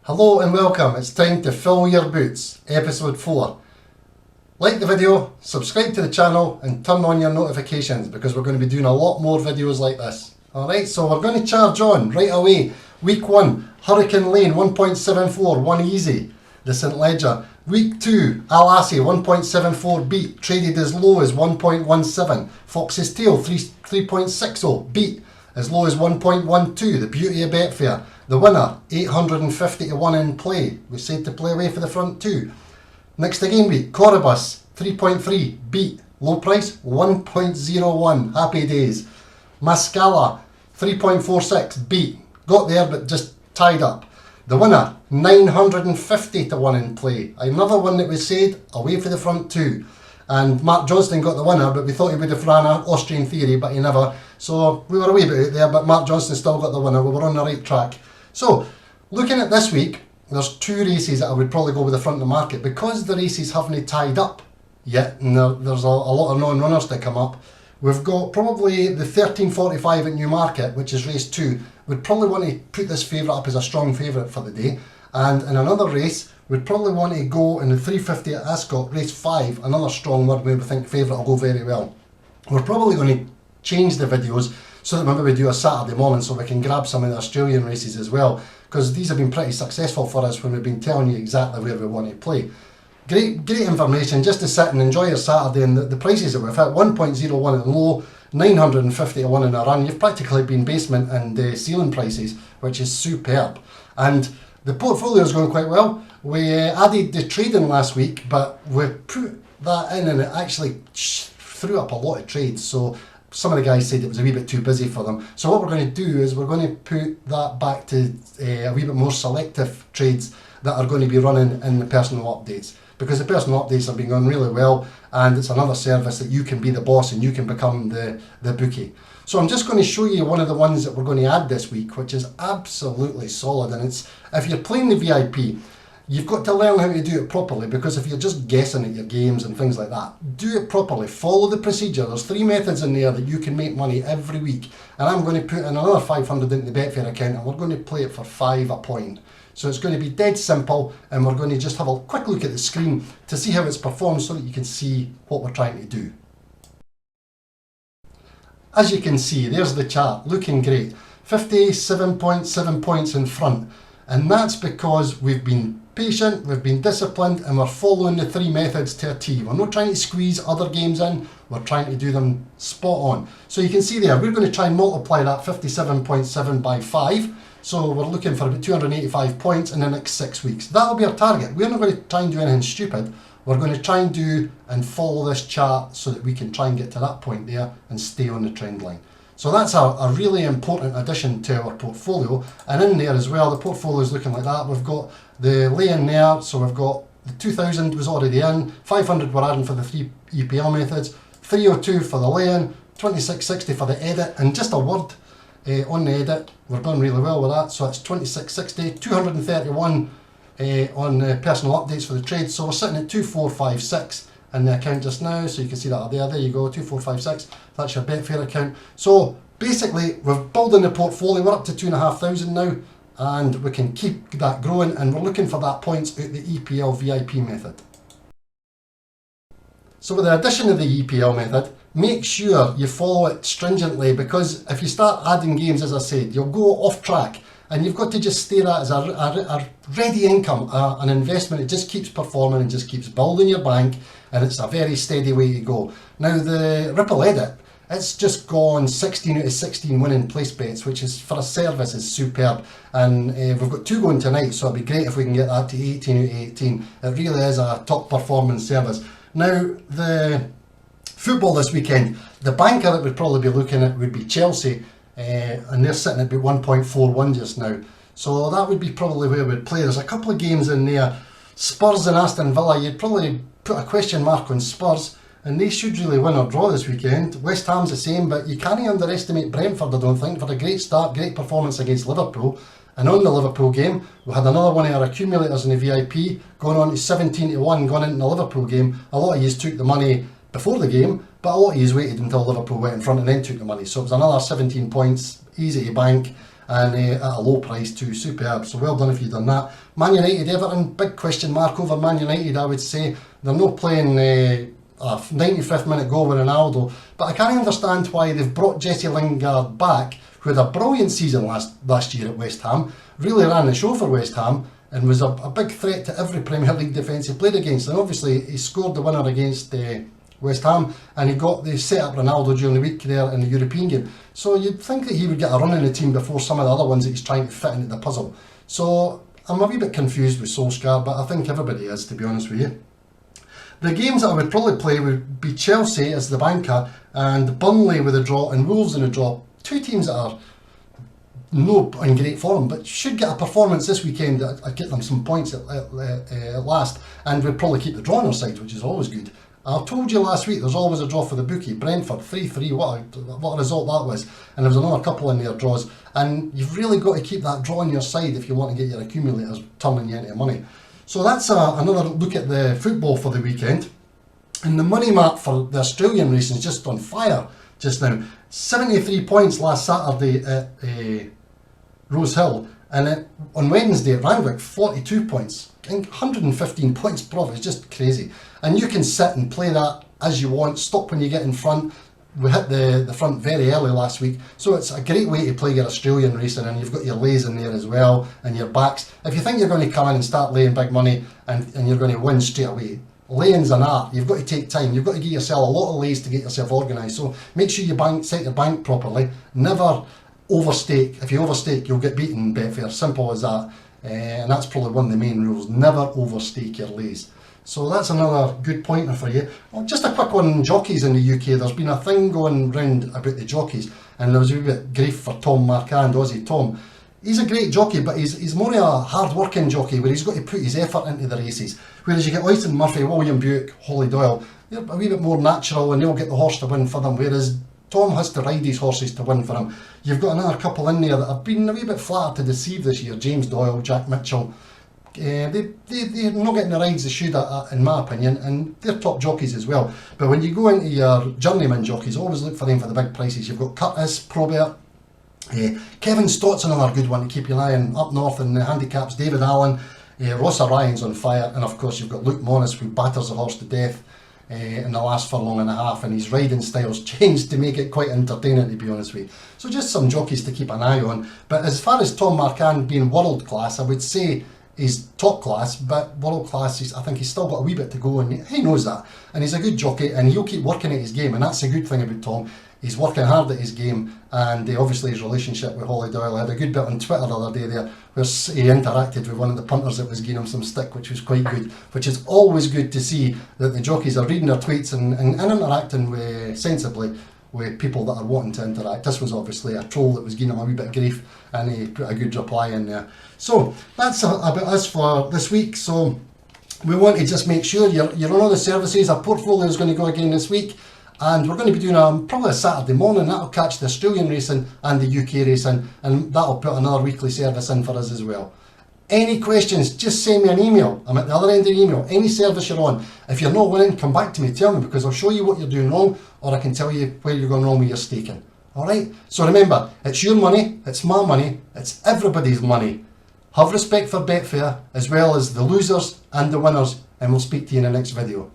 Hello and welcome, it's time to fill your boots, episode 4. Like the video, subscribe to the channel and turn on your notifications because we're going to be doing a lot more videos like this. Alright, so we're going to charge on right away. Week 1, Hurricane Lane 1.74, 1 easy, the St Ledger. Week 2, Al Assi 1.74 beat, traded as low as 1.17. Fox's Tail 3.60 beat, as low as 1.12, the beauty of Betfair. The winner, 850 to 1 in play. We said to play away for the front two. Next to game week, Coribus, 3.3, beat. Low price, 1.01, happy days. Mascala, 3.46, beat. Got there but just tied up. The winner, 950 to 1 in play. Another one that we said, away for the front two. And Mark Johnston got the winner, but we thought he would have ran an Austrian Theory, but he never. So we were a wee bit out there, but Mark Johnston still got the winner. We were on the right track. So, looking at this week, there's 2 races that I would probably go with the front of the market. Because the races haven't tied up yet, and there's a lot of non-runners to come up, we've got probably the 13.45 at Newmarket, which is race 2. We'd probably want to put this favourite up as a strong favourite for the day. And in another race, we'd probably want to go in the 3.50 at Ascot, race 5, another strong one where we think favourite will go very well. We're probably going to change the videos so that maybe we do a Saturday morning so we can grab some of the Australian races as well, because these have been pretty successful for us when we've been telling you exactly where we want to play. Great information just to sit and enjoy your Saturday, and the prices that we've hit, 1.01 at low, 950 to 1 in a run. You've practically been basement and ceiling prices, which is superb. And the portfolio is going quite well. We added the trading last week, but we put that in and it actually threw up a lot of trades. So some of the guys said it was a wee bit too busy for them. So what we're going to do is we're going to put that back to a wee bit more selective trades that are going to be running in the personal updates. Because the personal updates have been going really well, and it's another service that you can be the boss and you can become the bookie. So I'm just going to show you one of the ones that we're going to add this week, which is absolutely solid. And it's, if you're playing the VIP, you've got to learn how to do it properly, because if you're just guessing at your games and things like that, do it properly, follow the procedure. There's 3 methods in there that you can make money every week. And I'm going to put in another 500 into the Betfair account, and we're going to play it for 5 a point. So it's going to be dead simple, and we're going to just have a quick look at the screen to see how it's performed so that you can see what we're trying to do. As you can see, there's the chart, looking great. 57.7 points in front, and that's because we've been patient, we've been disciplined, and we're following the 3 methods to a T. We're not trying to squeeze other games in, we're trying to do them spot on. So you can see there, we're going to try and multiply that 57.7 by 5. So we're looking for about 285 points in the next 6 weeks. That'll be our target. We're not going to try and do anything stupid. We're going to try and do and follow this chart so that we can try and get to that point there and stay on the trend line. So that's a really important addition to our portfolio. And in there as well, the portfolio is looking like that. We've got the lay-in there, so we've got the 2,000 was already in, 500 we're adding for the 3 EPL methods, 302 for the lay-in, 2660 for the edit, and just a word on the edit, we're going really well with that, so it's 2660, 231 on personal updates for the trade, so we're sitting at 2456 in the account just now, so you can see that there you go, 2456, that's your Betfair account. So basically we're building the portfolio, we're up to 2,500 now, and we can keep that growing, and we're looking for that points out the EPL VIP method. So with the addition of the EPL method, make sure you follow it stringently, because if you start adding games, as I said, you'll go off track, and you've got to just stay that as a ready income, an investment. It just keeps performing and just keeps building your bank, and it's a very steady way to go. Now the Ripple edit, it's just gone 16 out of 16 winning place bets, which is, for a service, is superb. And we've got 2 going tonight, so it'd be great if we can get that to 18 out of 18. It really is a top performing service. Now the football this weekend, the banker that we'd probably be looking at would be Chelsea, and they're sitting at about 1.41 just now. So that would be probably where we'd play. There's a couple of games in there. Spurs and Aston Villa, you'd probably put a question mark on Spurs, and they should really win or draw this weekend. West Ham's the same, but you can't underestimate Brentford, I don't think, for a great start, great performance against Liverpool. And on the Liverpool game, we had another one of our accumulators in the VIP, going on to 17 to 1, going into the Liverpool game. A lot of you took the money before the game, but a lot of you waited until Liverpool went in front and then took the money. So it was another 17 points, easy to bank, and at a low price too. Superb. So well done if you've done that. Man United Everton, big question mark over Man United, I would say. They're not playing a 95th minute goal with Ronaldo, but I can't understand why they've brought Jesse Lingard back, who had a brilliant season last year at West Ham, really ran the show for West Ham, and was a big threat to every Premier League defence he played against. And obviously he scored the winner against West Ham, and they set up Ronaldo during the week there in the European game. So you'd think that he would get a run in the team before some of the other ones that he's trying to fit into the puzzle. So I'm a wee bit confused with Solskjaer, but I think everybody is, to be honest with you. The games that I would probably play would be Chelsea as the banker, and Burnley with a draw, and Wolves in a draw. Two teams that are no in great form, but should get a performance this weekend. I'd get them some points at last, and we'd probably keep the draw on our side, which is always good. I told you last week there's always a draw for the bookie. Brentford 3-3, what a result that was. And there was another couple in there draws, and you've really got to keep that draw on your side if you want to get your accumulators turning you into money. So that's another look at the football for the weekend. And the money mark for the Australian racing is just on fire just now. 73 points last Saturday at Rose Hill, and on Wednesday at Randwick 42 points. 115 points profit is just crazy. And you can sit and play that as you want, stop when you get in front. We hit the front very early last week, so it's a great way to play your Australian racing, and you've got your lays in there as well, and your backs. If you think you're going to come in and start laying big money and you're going to win straight away, laying's an art. You've got to take time. You've got to give yourself a lot of lays to get yourself organised. So make sure you set your bank properly. Never overstake. If you overstake, you'll get beaten, Betfair. Simple as that. And that's probably one of the main rules. Never overstake your lays. So that's another good pointer for you. Well, just a quick one on jockeys in the UK. There's been a thing going round about the jockeys, and there was a wee bit grief for Tom Marquand, Aussie Tom. He's a great jockey, but he's more of a hard-working jockey where he's got to put his effort into the races. Whereas you get Oyton Murphy, William Buick, Holly Doyle, they're a wee bit more natural and they'll get the horse to win for them, whereas Tom has to ride his horses to win for him. You've got another couple in there that have been a wee bit flattered to deceive this year. James Doyle, Jack Mitchell. They're not getting the rides they should, in my opinion, and they're top jockeys as well. But when you go into your journeyman jockeys, always look for them for the big prices. You've got Curtis, Probert, Kevin Stott's another good one to keep your eye on up north in the handicaps. David Allen, Ross Ryan's on fire, and of course you've got Luke Monis, who batters the horse to death in the last furlong and a half, and his riding style's changed to make it quite entertaining, to be honest with you. So just some jockeys to keep an eye on. But as far as Tom Marquand being world class, I would say he's top class, but world class, I think he's still got a wee bit to go, and he knows that. And he's a good jockey, and he'll keep working at his game, and that's a good thing about Tom. He's working hard at his game, and obviously his relationship with Holly Doyle. I had a good bit on Twitter the other day there where he interacted with one of the punters that was giving him some stick, which was quite good, which is always good to see that the jockeys are reading their tweets and interacting sensibly with people that are wanting to interact. This was obviously a troll that was giving him a wee bit of grief, and he put a good reply in there. So that's about us for this week. So we want to just make sure you're on all the services. Our portfolio is going to go again this week, and we're going to be doing probably a Saturday morning. That'll catch the Australian racing and the UK racing, and that'll put another weekly service in for us as well. Any questions, just send me an email. I'm at the other end of the email. Any service you're on. If you're not winning, come back to me, tell me, because I'll show you what you're doing wrong, or I can tell you where you're going wrong with your staking. Alright? So remember, it's your money, it's my money, it's everybody's money. Have respect for Betfair, as well as the losers and the winners, and we'll speak to you in the next video.